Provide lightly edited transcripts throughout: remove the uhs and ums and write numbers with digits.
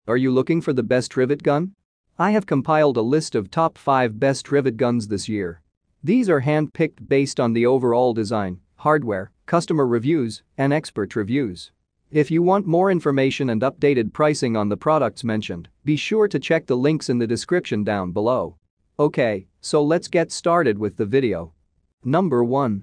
Are you looking for the best rivet gun? I have compiled a list of top 5 best rivet guns this year. These are hand-picked based on the overall design, hardware, customer reviews, and expert reviews. If you want more information and updated pricing on the products mentioned, be sure to check the links in the description down below. Okay, so let's get started with the video. Number 1.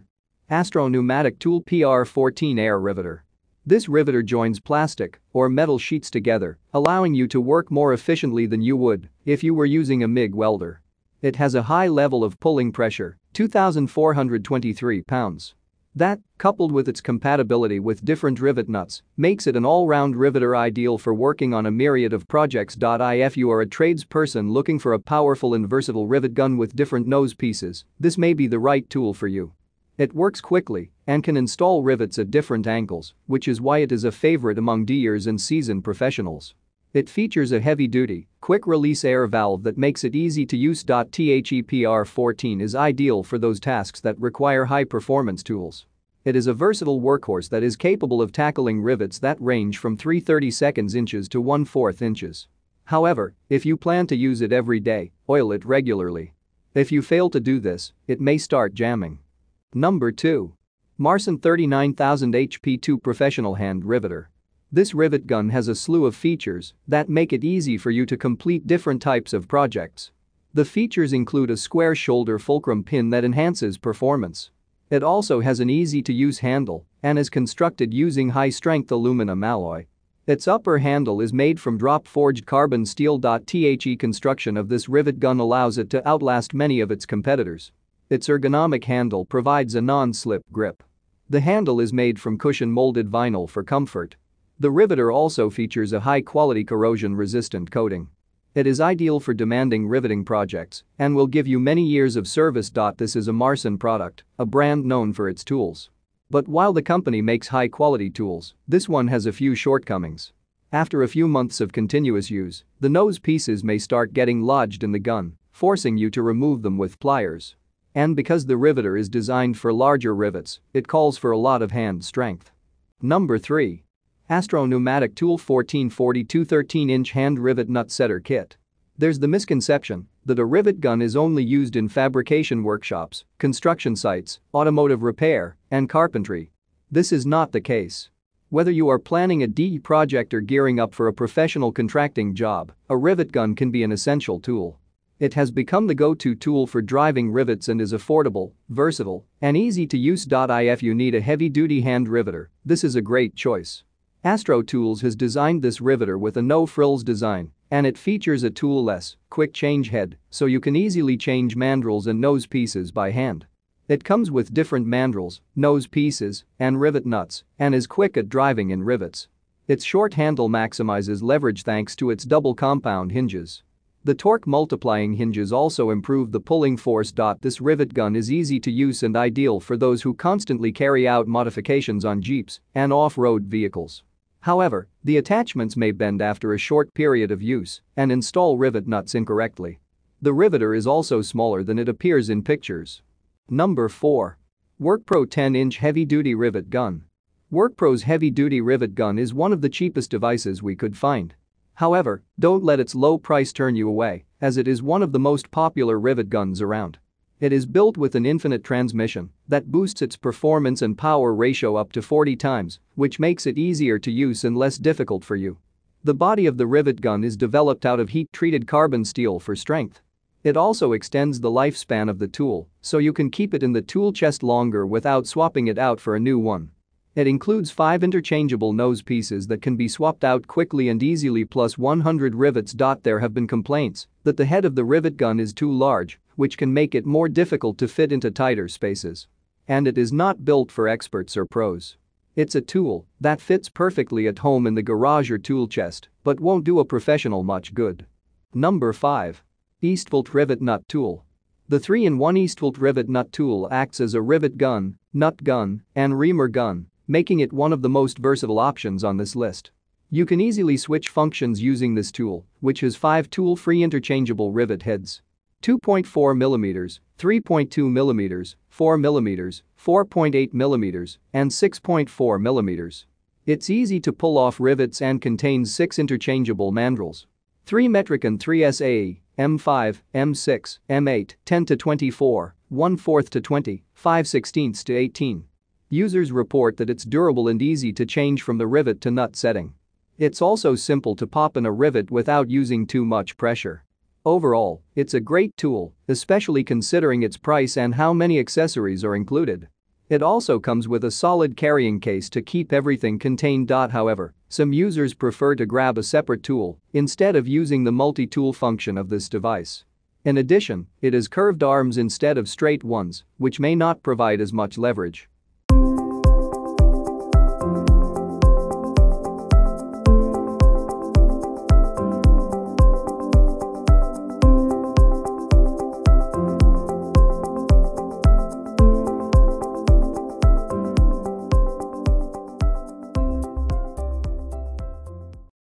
Astro Pneumatic Tool PR14 Air Riveter. This riveter joins plastic or metal sheets together, allowing you to work more efficiently than you would if you were using a MIG welder. It has a high level of pulling pressure, 2,423 pounds. That, coupled with its compatibility with different rivet nuts, makes it an all-round riveter ideal for working on a myriad of projects. If you are a tradesperson looking for a powerful and versatile rivet gun with different nose pieces, this may be the right tool for you. It works quickly and can install rivets at different angles, which is why it is a favorite among DIers and seasoned professionals. It features a heavy-duty, quick-release air valve that makes it easy to use. TechEmpire is ideal for those tasks that require high-performance tools. It is a versatile workhorse that is capable of tackling rivets that range from 3/32 inches to 1/4 inches. However, if you plan to use it every day, oil it regularly. If you fail to do this, it may start jamming. Number 2. Marson 39,000 HP2 Professional Hand Riveter. This rivet gun has a slew of features that make it easy for you to complete different types of projects. The features include a square shoulder fulcrum pin that enhances performance. It also has an easy-to-use handle and is constructed using high-strength aluminum alloy. Its upper handle is made from drop-forged carbon steel. The construction of this rivet gun allows it to outlast many of its competitors. Its ergonomic handle provides a non-slip grip. The handle is made from cushion-molded vinyl for comfort. The riveter also features a high-quality corrosion-resistant coating. It is ideal for demanding riveting projects and will give you many years of service. This is a Marson product, a brand known for its tools. But while the company makes high-quality tools, this one has a few shortcomings. After a few months of continuous use, the nose pieces may start getting lodged in the gun, forcing you to remove them with pliers. And because the riveter is designed for larger rivets, it calls for a lot of hand strength. Number 3. Astro Pneumatic Tool 1442 13-inch Hand Rivet Nut Setter Kit. There's the misconception that a rivet gun is only used in fabrication workshops, construction sites, automotive repair, and carpentry. This is not the case. Whether you are planning a DE project or gearing up for a professional contracting job, a rivet gun can be an essential tool. It has become the go-to tool for driving rivets and is affordable, versatile, and easy to use. If you need a heavy-duty hand riveter, this is a great choice. Astro Tools has designed this riveter with a no-frills design, and it features a tool-less, quick change head, so you can easily change mandrels and nose pieces by hand. It comes with different mandrels, nose pieces, and rivet nuts, and is quick at driving in rivets. Its short handle maximizes leverage thanks to its double compound hinges. The torque multiplying hinges also improve the pulling force. This rivet gun is easy to use and ideal for those who constantly carry out modifications on Jeeps and off-road vehicles. However, the attachments may bend after a short period of use and install rivet nuts incorrectly. The riveter is also smaller than it appears in pictures. Number 4. WORKPRO 10-inch Heavy-Duty Rivet Gun. WORKPRO's heavy-duty rivet gun is one of the cheapest devices we could find. However, don't let its low price turn you away, as it is one of the most popular rivet guns around. It is built with an infinite transmission that boosts its performance and power ratio up to 40 times, which makes it easier to use and less difficult for you. The body of the rivet gun is developed out of heat-treated carbon steel for strength. It also extends the lifespan of the tool, so you can keep it in the tool chest longer without swapping it out for a new one. It includes 5 interchangeable nose pieces that can be swapped out quickly and easily plus 100 rivets. There have been complaints that the head of the rivet gun is too large, which can make it more difficult to fit into tighter spaces. And it is not built for experts or pros. It's a tool that fits perfectly at home in the garage or tool chest, but won't do a professional much good. Number 5. Eastvolt Rivet Nut Tool. The 3-in-1 Eastvolt Rivet Nut Tool acts as a rivet gun, nut gun, and reamer gun, making it one of the most versatile options on this list. You can easily switch functions using this tool, which has 5 tool-free interchangeable rivet heads. 2.4mm, 3.2mm, 4mm, 4.8mm, and 6.4mm. It's easy to pull off rivets and contains 6 interchangeable mandrels. 3 metric and 3 SAE, M5, M6, M8, 10 to 24, 1/4 to 20, 5/16 to 18. Users report that it's durable and easy to change from the rivet to nut setting. It's also simple to pop in a rivet without using too much pressure. Overall, it's a great tool, especially considering its price and how many accessories are included. It also comes with a solid carrying case to keep everything contained. However, some users prefer to grab a separate tool instead of using the multi-tool function of this device. In addition, it has curved arms instead of straight ones, which may not provide as much leverage.